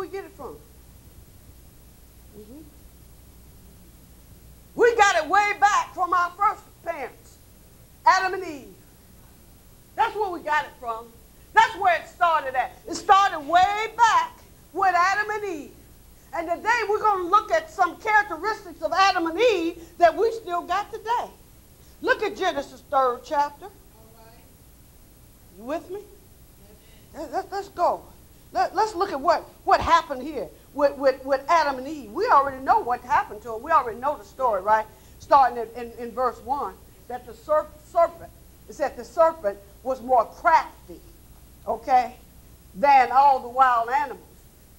we get it from? We got it way back from our first parents, Adam and Eve. That's where we got it from. That's where it started at. It started way back with Adam and Eve. And today we're going to look at some characteristics of Adam and Eve that we still got today. Look at Genesis 3rd chapter. You with me? Let's go. Let's look at what happened here with Adam and Eve. We already know what happened to them. We already know the story, right? Starting in verse 1, that the serpent, it said the serpent was more crafty, okay, than all the wild animals.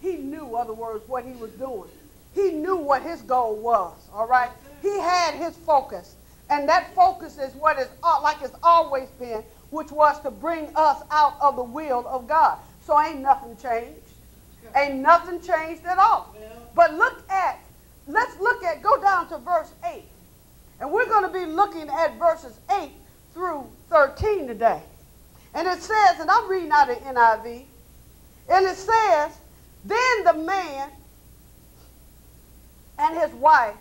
He knew, in other words, what he was doing. He knew what his goal was, all right? He had his focus. And that focus is what is like it's always been, which was to bring us out of the will of God. So ain't nothing changed. Ain't nothing changed at all. But let's look at, go down to verse 8. And we're going to be looking at verses 8 through 13 today. And it says, and I'm reading out of NIV, and it says, then the man and his wife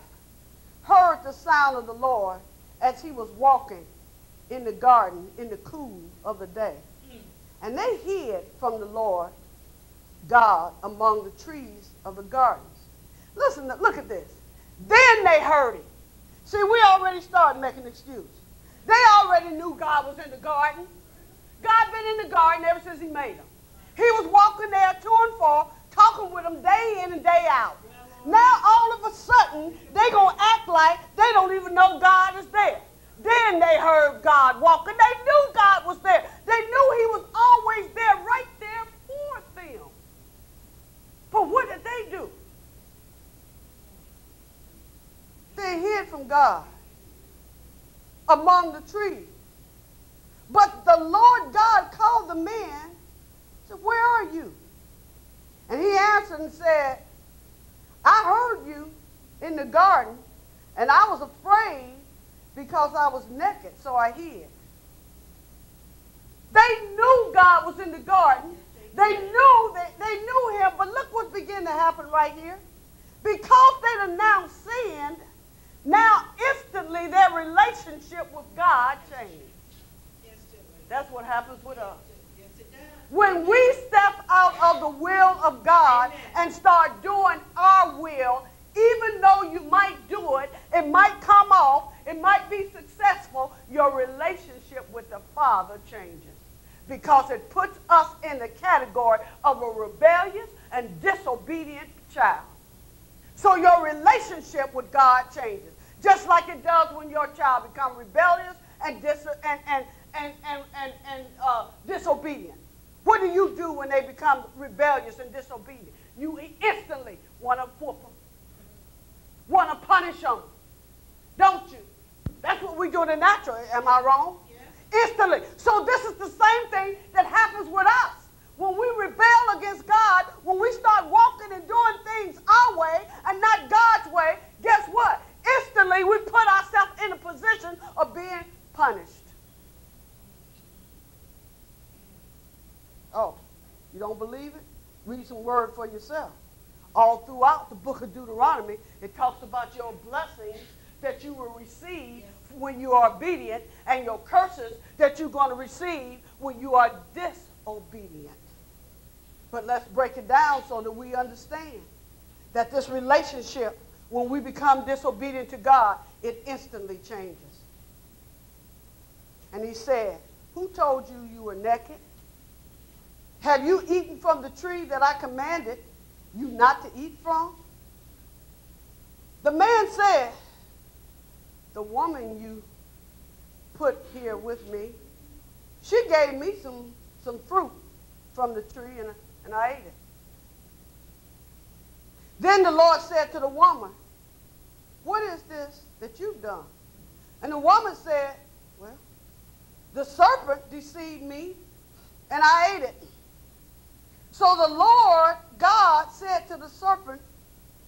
heard the sound of the Lord as he was walking in the garden in the cool of the day. And they hid from the Lord God among the trees of the gardens. Listen, look at this. Then they heard him. See, we already started making excuses. They already knew God was in the garden. God been in the garden ever since he made them. He was walking there to and fro, talking with them day in and day out. Now, all of a sudden, they're going to act like they don't even know God is there. Then they heard God walking. They knew God was there. They knew he was always there, right there for them. But what did they do? They hid from God among the trees. But the Lord God called the man, said, where are you? And he answered and said, I heard you in the garden, and I was afraid because I was naked, so I hid. They knew God was in the garden. They knew him, but look what began to happen right here. Because they'd announced sin, now instantly their relationship with God changed. That's what happens with us. When we step out of the will of God and start doing our will, even though you might do it, it might come off, it might be successful, your relationship with the Father changes. Because it puts us in the category of a rebellious and disobedient child. So your relationship with God changes. Just like it does when your child becomes rebellious and disobedient. What do you do when they become rebellious and disobedient? You instantly want to whoop them. Want to punish them. Don't you? That's what we do in the natural. Am I wrong? Yeah. Instantly. So this is the same thing that happens with us. When we rebel against God, when we start walking and doing things our way and not God's way, guess what? Instantly we put ourselves in a position of being punished. Oh, you don't believe it? Read some word for yourself. All throughout the book of Deuteronomy, it talks about your blessings that you will receive when you are obedient and your curses that you're going to receive when you are disobedient. But let's break it down so that we understand that this relationship, when we become disobedient to God, it instantly changes. And he said, who told you you were naked? Have you eaten from the tree that I commanded you not to eat from? The man said, the woman you put here with me, she gave me some fruit from the tree and I ate it. Then the Lord said to the woman, what is this that you've done? And the woman said, well, the serpent deceived me and I ate it. So the Lord God said to the serpent,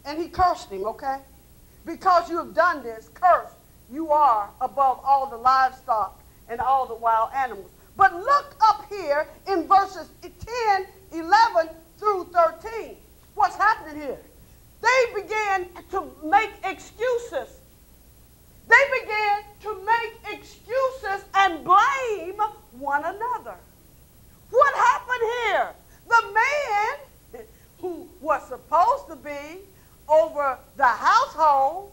and he cursed him, okay? Because you have done this, cursed you are above all the livestock and all the wild animals. But look up here in verses 10, 11 through 13. What's over the household,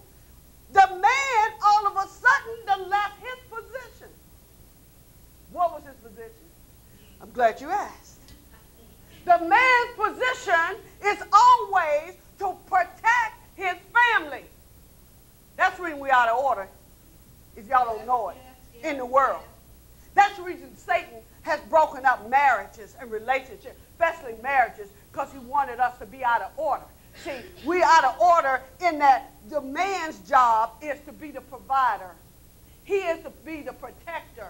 the man all of a sudden done left his position. What was his position? I'm glad you asked. The man's position is always to protect his family. That's the reason we're out of order, if y'all don't know it, in the world. That's the reason Satan has broken up marriages and relationships, especially marriages, because he wanted us to be out of order. See, we're out of order in that the man's job is to be the provider. He is to be the protector.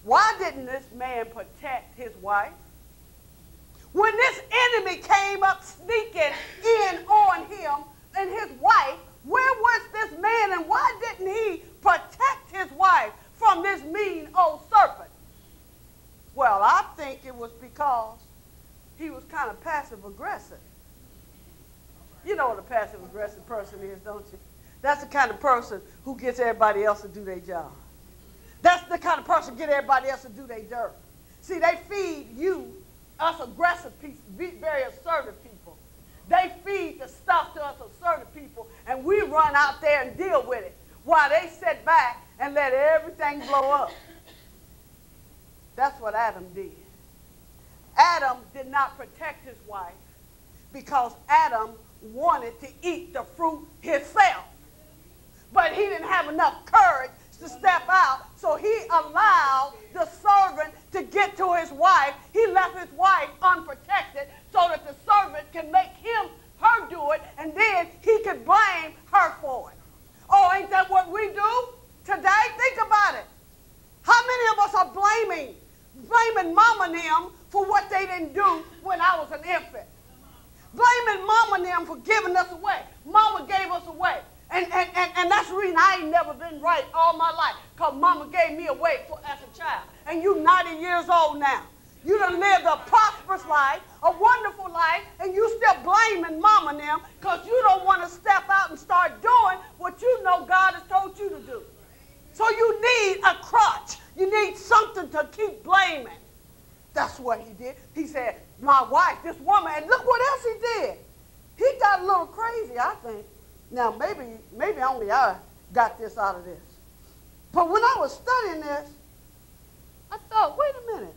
Why didn't this man protect his wife? When this enemy came up sneaking in on him and his wife, where was this man and why didn't he protect his wife from this mean old serpent? Well, I think it was because he was kind of passive-aggressive. You know what a passive-aggressive person is, don't you? That's the kind of person who gets everybody else to do their job. That's the kind of person who gets everybody else to do their dirt. See, they feed you, us aggressive people, very assertive people. They feed the stuff to us assertive people, and we run out there and deal with it while they sit back and let everything blow up. That's what Adam did. Adam did not protect his wife because Adam wanted to eat the fruit himself. But he didn't have enough courage to step out, so he allowed the servant to get to his wife. He left his wife unprotected so that the servant can make her do it, and then he could blame her for it. Oh, ain't that what we do today? Think about it. How many of us are blaming mama and them for what they didn't do when I was an infant? Blaming mama and them for giving us away. Mama gave us away. And that's the reason I ain't never been right all my life, because mama gave me away as a child. And you 90 years old now. You done lived a prosperous life, a wonderful life, and you still blaming mama and them because you don't want to step out and start doing what you know God has told you to do. So you need a crutch. You need something to keep blaming. That's what he did. He said, my wife, this woman, and look what else he did. He got a little crazy, I think. Now, maybe only I got this out of this. But when I was studying this, I thought, wait a minute.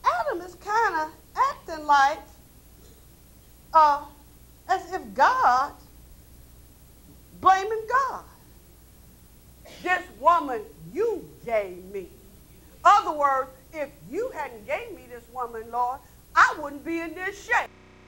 Adam is kind of acting like as if God blaming God. This woman you gave me. Other words, if you hadn't gave me this woman, Lord, I wouldn't be in this shape.